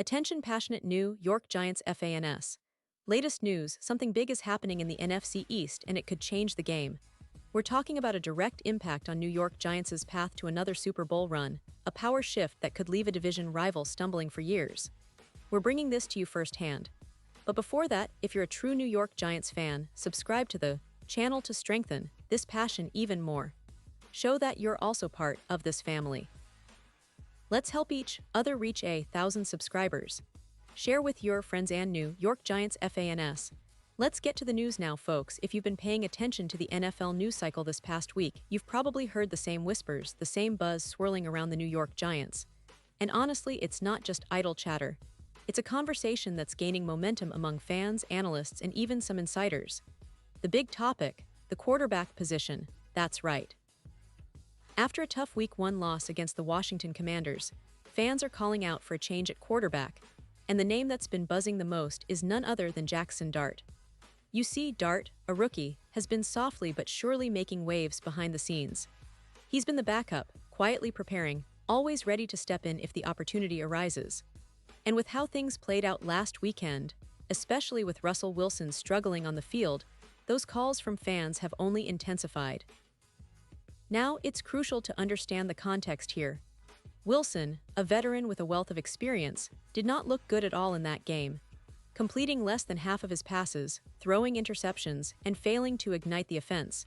Attention passionate New York Giants fans. Latest news, something big is happening in the NFC East and it could change the game. We're talking about a direct impact on New York Giants' path to another Super Bowl run, a power shift that could leave a division rival stumbling for years. We're bringing this to you firsthand. But before that, if you're a true New York Giants fan, subscribe to the channel to strengthen this passion even more. Show that you're also part of this family. Let's help each other reach 1,000 subscribers. Share with your friends and New York Giants fans. Let's get to the news now, folks. If you've been paying attention to the NFL news cycle this past week, you've probably heard the same whispers, the same buzz swirling around the New York Giants. And honestly, it's not just idle chatter. It's a conversation that's gaining momentum among fans, analysts, and even some insiders. The big topic, the quarterback position. That's right. After a tough Week 1 loss against the Washington Commanders, fans are calling out for a change at quarterback, and the name that's been buzzing the most is none other than Jaxson Dart. You see, Dart, a rookie, has been softly but surely making waves behind the scenes. He's been the backup, quietly preparing, always ready to step in if the opportunity arises. And with how things played out last weekend, especially with Russell Wilson struggling on the field, those calls from fans have only intensified. Now, it's crucial to understand the context here. Wilson, a veteran with a wealth of experience, did not look good at all in that game, completing less than half of his passes, throwing interceptions, and failing to ignite the offense.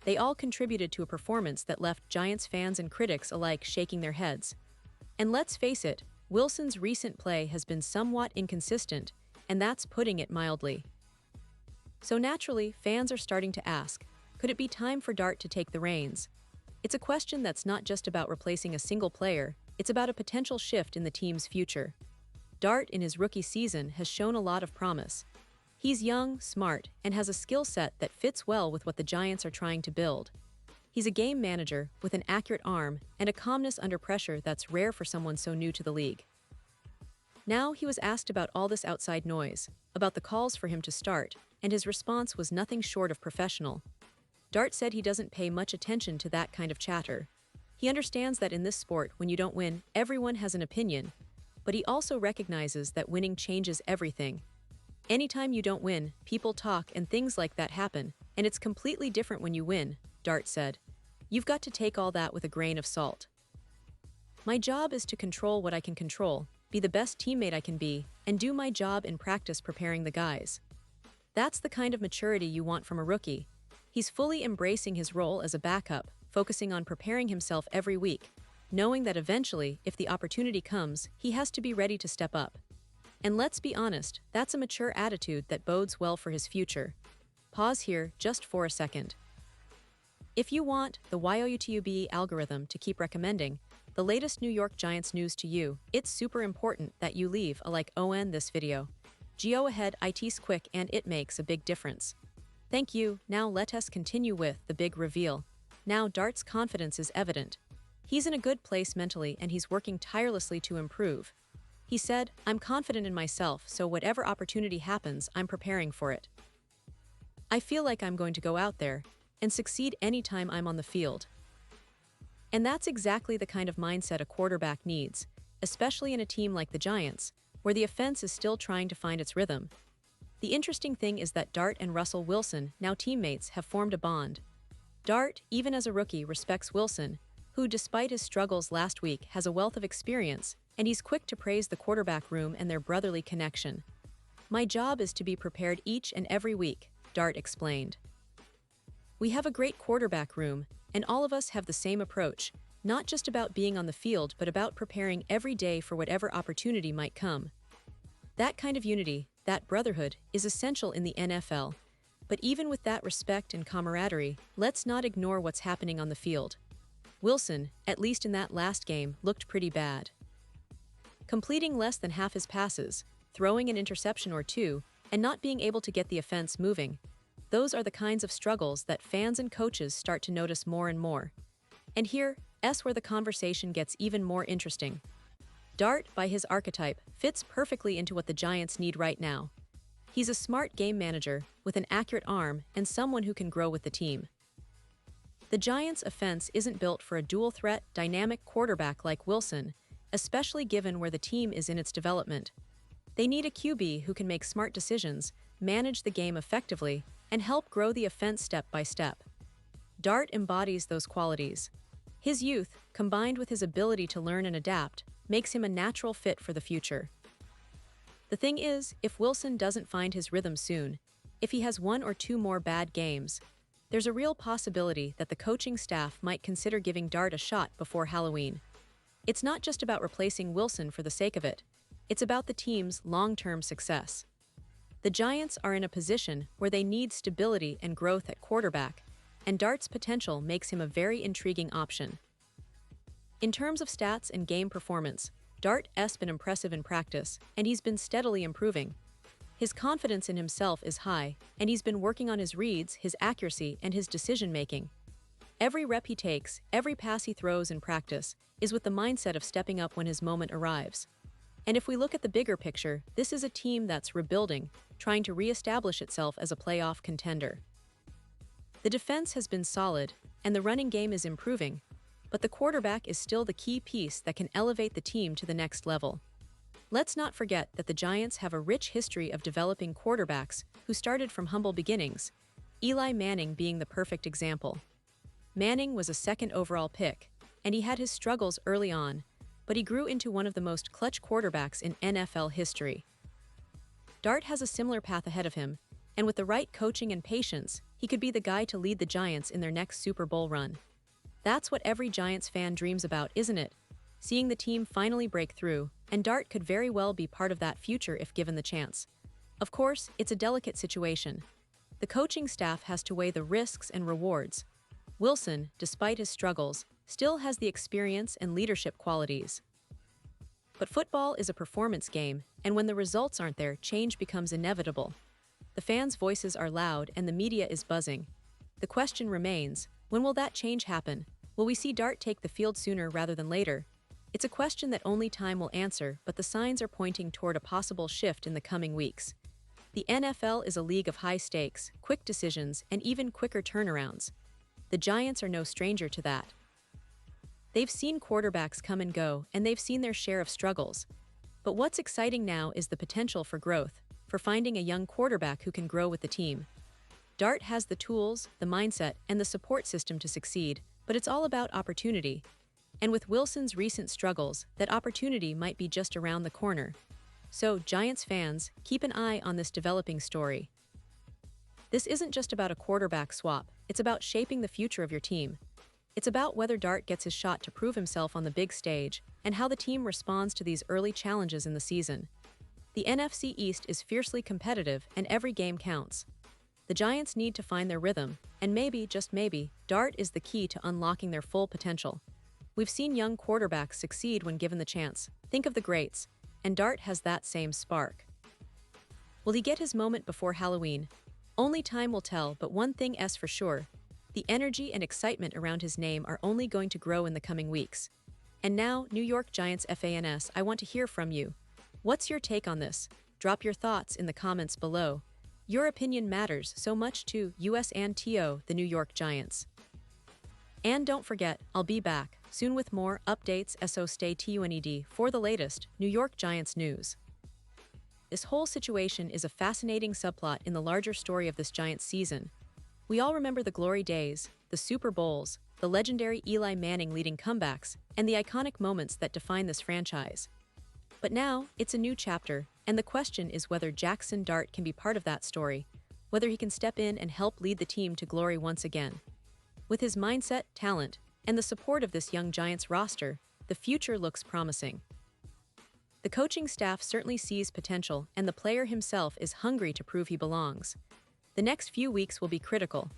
They all contributed to a performance that left Giants fans and critics alike shaking their heads. And let's face it, Wilson's recent play has been somewhat inconsistent, and that's putting it mildly. So naturally, fans are starting to ask, could it be time for Dart to take the reins? It's a question that's not just about replacing a single player, it's about a potential shift in the team's future. Dart, in his rookie season, has shown a lot of promise. He's young, smart, and has a skill set that fits well with what the Giants are trying to build. He's a game manager with an accurate arm and a calmness under pressure that's rare for someone so new to the league. Now he was asked about all this outside noise, about the calls for him to start, and his response was nothing short of professional. Dart said he doesn't pay much attention to that kind of chatter. He understands that in this sport, when you don't win, everyone has an opinion, but he also recognizes that winning changes everything. Anytime you don't win, people talk and things like that happen, and it's completely different when you win, Dart said. You've got to take all that with a grain of salt. My job is to control what I can control, be the best teammate I can be, and do my job in practice preparing the guys. That's the kind of maturity you want from a rookie. He's fully embracing his role as a backup, focusing on preparing himself every week, knowing that eventually, if the opportunity comes, he has to be ready to step up. And let's be honest, that's a mature attitude that bodes well for his future. Pause here just for a second. If you want the YouTube algorithm to keep recommending the latest New York Giants news to you, it's super important that you leave a like on this video. Go ahead, it's quick and it makes a big difference. Thank you. Now let us continue with the big reveal. Now Dart's confidence is evident. He's in a good place mentally and he's working tirelessly to improve. He said, I'm confident in myself, so whatever opportunity happens, I'm preparing for it. I feel like I'm going to go out there and succeed anytime I'm on the field. And that's exactly the kind of mindset a quarterback needs, especially in a team like the Giants, where the offense is still trying to find its rhythm. The interesting thing is that Dart and Russell Wilson, now teammates, have formed a bond. Dart, even as a rookie, respects Wilson, who, despite his struggles last week, has a wealth of experience, and he's quick to praise the quarterback room and their brotherly connection. My job is to be prepared each and every week, Dart explained. We have a great quarterback room, and all of us have the same approach, not just about being on the field but about preparing every day for whatever opportunity might come. That kind of unity, that brotherhood, is essential in the NFL. But even with that respect and camaraderie, let's not ignore what's happening on the field. Wilson, at least in that last game, looked pretty bad. Completing less than half his passes, throwing an interception or two, and not being able to get the offense moving. Those are the kinds of struggles that fans and coaches start to notice more and more. And here's where the conversation gets even more interesting. Dart, by his archetype, fits perfectly into what the Giants need right now. He's a smart game manager with an accurate arm and someone who can grow with the team. The Giants' offense isn't built for a dual-threat, dynamic quarterback like Wilson. especially given where the team is in its development. They need a QB who can make smart decisions, manage the game effectively, and help grow the offense step by step. Dart embodies those qualities. His youth, combined with his ability to learn and adapt, makes him a natural fit for the future. The thing is, if Wilson doesn't find his rhythm soon, if he has one or two more bad games, there's a real possibility that the coaching staff might consider giving Dart a shot before Halloween. It's not just about replacing Wilson for the sake of it. It's about the team's long-term success. The Giants are in a position where they need stability and growth at quarterback, and Dart's potential makes him a very intriguing option. In terms of stats and game performance, Dart's been impressive in practice, and he's been steadily improving. His confidence in himself is high, and he's been working on his reads, his accuracy, and his decision-making. Every rep he takes, every pass he throws in practice, is with the mindset of stepping up when his moment arrives. And if we look at the bigger picture, this is a team that's rebuilding, trying to re-establish itself as a playoff contender. The defense has been solid, and the running game is improving, but the quarterback is still the key piece that can elevate the team to the next level. Let's not forget that the Giants have a rich history of developing quarterbacks who started from humble beginnings, Eli Manning being the perfect example. Manning was a second overall pick, and he had his struggles early on, but he grew into one of the most clutch quarterbacks in NFL history. Dart has a similar path ahead of him, and with the right coaching and patience, he could be the guy to lead the Giants in their next Super Bowl run. That's what every Giants fan dreams about, isn't it? Seeing the team finally break through, and Dart could very well be part of that future if given the chance. Of course, it's a delicate situation. The coaching staff has to weigh the risks and rewards. Wilson, despite his struggles, still has the experience and leadership qualities. But football is a performance game, and when the results aren't there, change becomes inevitable. The fans' voices are loud and the media is buzzing. The question remains, when will that change happen? Will we see Dart take the field sooner rather than later? It's a question that only time will answer, but the signs are pointing toward a possible shift in the coming weeks. The NFL is a league of high stakes, quick decisions, and even quicker turnarounds. The Giants are no stranger to that. They've seen quarterbacks come and go, and they've seen their share of struggles. But what's exciting now is the potential for growth, for finding a young quarterback who can grow with the team. Dart has the tools, the mindset, and the support system to succeed, but it's all about opportunity. And with Wilson's recent struggles, that opportunity might be just around the corner. So, Giants fans, keep an eye on this developing story. This isn't just about a quarterback swap, it's about shaping the future of your team. It's about whether Dart gets his shot to prove himself on the big stage, and how the team responds to these early challenges in the season. The NFC East is fiercely competitive, and every game counts. The Giants need to find their rhythm, and maybe, just maybe, Dart is the key to unlocking their full potential. We've seen young quarterbacks succeed when given the chance. Think of the greats, and Dart has that same spark. Will he get his moment before Halloween? Only time will tell, but one thing is for sure. The energy and excitement around his name are only going to grow in the coming weeks. And now, New York Giants fans, I want to hear from you. What's your take on this? Drop your thoughts in the comments below. Your opinion matters so much to us and to the New York Giants. And don't forget, I'll be back soon with more updates, so stay tuned for the latest New York Giants news. This whole situation is a fascinating subplot in the larger story of this Giants season. We all remember the glory days, the Super Bowls, the legendary Eli Manning leading comebacks, and the iconic moments that define this franchise. But now, it's a new chapter, and the question is whether Jaxson Dart can be part of that story, whether he can step in and help lead the team to glory once again. With his mindset, talent, and the support of this young Giants roster, the future looks promising. The coaching staff certainly sees potential, and the player himself is hungry to prove he belongs. The next few weeks will be critical.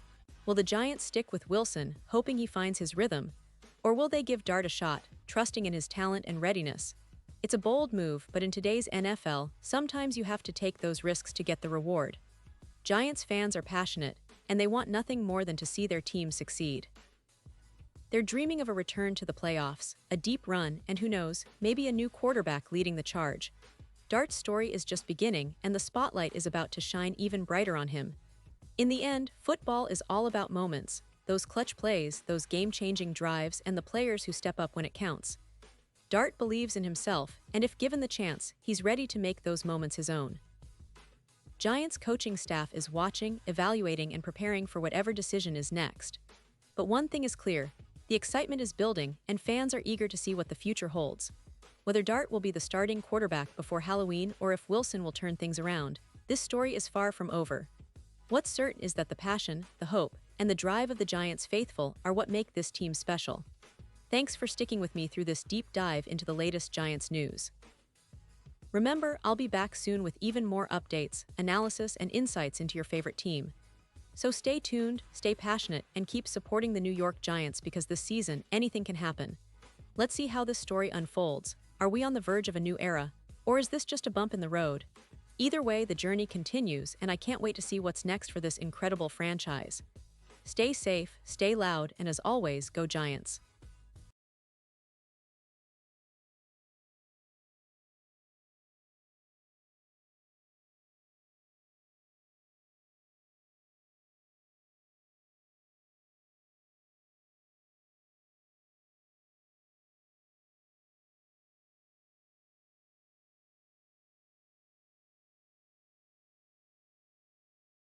Will the Giants stick with Wilson, hoping he finds his rhythm, or will they give Dart a shot, trusting in his talent and readiness? It's a bold move, but in today's NFL, sometimes you have to take those risks to get the reward. Giants fans are passionate, and they want nothing more than to see their team succeed. They're dreaming of a return to the playoffs, a deep run, and who knows, maybe a new quarterback leading the charge. Dart's story is just beginning, and the spotlight is about to shine even brighter on him. In the end, football is all about moments, those clutch plays, those game-changing drives, and the players who step up when it counts. Dart believes in himself, and if given the chance, he's ready to make those moments his own. Giants coaching staff is watching, evaluating, and preparing for whatever decision is next. But one thing is clear, the excitement is building, and fans are eager to see what the future holds. Whether Dart will be the starting quarterback before Halloween or if Wilson will turn things around, this story is far from over. What's certain is that the passion, the hope, and the drive of the Giants faithful are what make this team special. Thanks for sticking with me through this deep dive into the latest Giants news. Remember, I'll be back soon with even more updates, analysis, and insights into your favorite team. So stay tuned, stay passionate, and keep supporting the New York Giants because this season, anything can happen. Let's see how this story unfolds. Are we on the verge of a new era? Or is this just a bump in the road? Either way, the journey continues, and I can't wait to see what's next for this incredible franchise. Stay safe, stay loud, and as always, go Giants.